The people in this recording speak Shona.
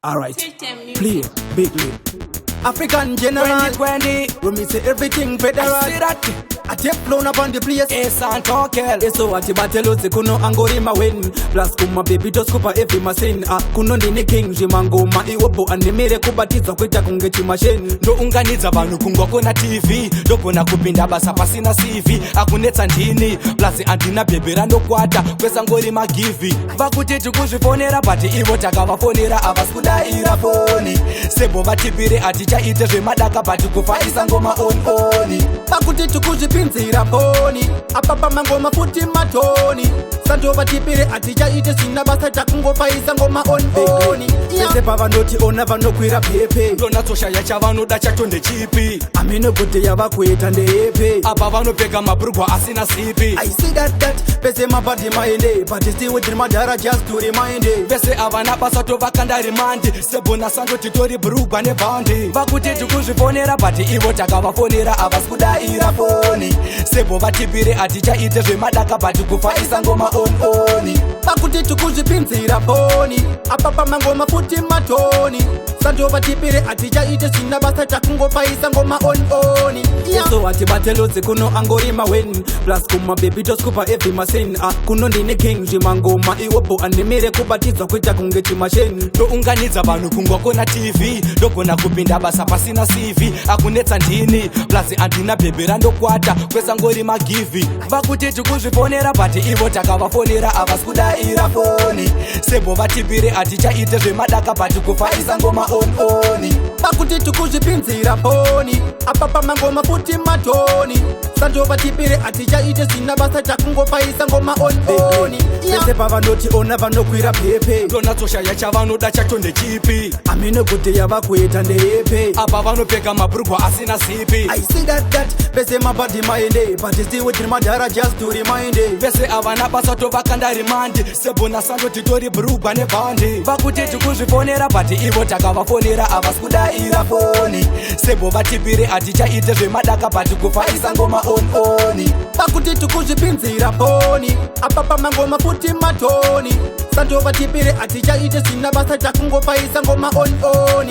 Alright, play bigly. African general 2020, when me say everything federal. I see that. I Teflon upon the place. Santo, So ati batelo se kuno angori ma win. Plus kuma baby just kupa every machine. Kuno ndine king jimango ma iwopo animere kubatiza kwita kungechi machine. Ndo unganidza vanhu kungwa kona TV ndogona kupinda basa pasina CV akunetsa ndini plus andina bhebhe randokwata kwesangori magivi vakuti tikuzvifonera but ivo takavafonera avasikudaira foni sebo vatipire atichaite zvemadaka but kufaisa ngoma on Vakuti tikuzvipinzira foni apapa mangoma futi matoni Santo vatipire atichaite sina basa takungofaisa ngoma on. Sese pavanoti ona vanokwira pepe ndonatsoshaya chavanoda chato ndechipi amino kuti yavakuita ndeepe apa vanopfeka mabhurugwa asina sipi I see that pese mabhadhi maende but still with madhara just to remind vese avana basa tovakanda rimandi sebo nasanto titori bhurugwa nebhandi vakuti tikuzvifonera but ivo takavafonera avasikudaira foni sebo vatipire atichaite zvemadaka but kufaisa ngoma on. Vakuti tikuzvipinzira foni apapa mangoma futi matoni Santo vatipire atichaite sina basa takungofaisa ngoma on. So ati batelo se kuno angori ma win plus kuma baby just kupa every machine kuno ndine king jimangoma iwopo animere kubatiza kwita kungechi machine. ndo unganidza vanhu kungwa kona TV ndogona kupinda basa pasina CV akunetsa ndini plus andina bhebhe randokwata kwesangori magivi vakuti tikuzvifonera but ivo takavafonera avasikudaira foni sebo vatipire atichaite zvemadaka but kufaisa ngoma on. Vakuti tikuzvipinzira foni apapa mangoma futi matoni Santo vatipire atichaite sina basa takungofaisa ngoma on. Sese pavanoti ona vanokwira pepe ndonatsoshaya chavanoda chato ndechipi amino kuti yavakuita ndeepe apa vanopfeka mabhurugwa asina sipi I see that pese mabhadhi maende but still with madhara just to remind vese avana basa tovakanda rimandi sebo nasanto titori bhurugwa nebhandi vakuti tikuzvifonera but ivo takavafonera avasikudaira foni sebo vatipire atichaite zvemadaka but kufaisa ngoma on. Vakuti tikuzvipinzira foni apapa mangoma futi matoni Santo vatipire atichaite sina basa takungofaisa ngoma on.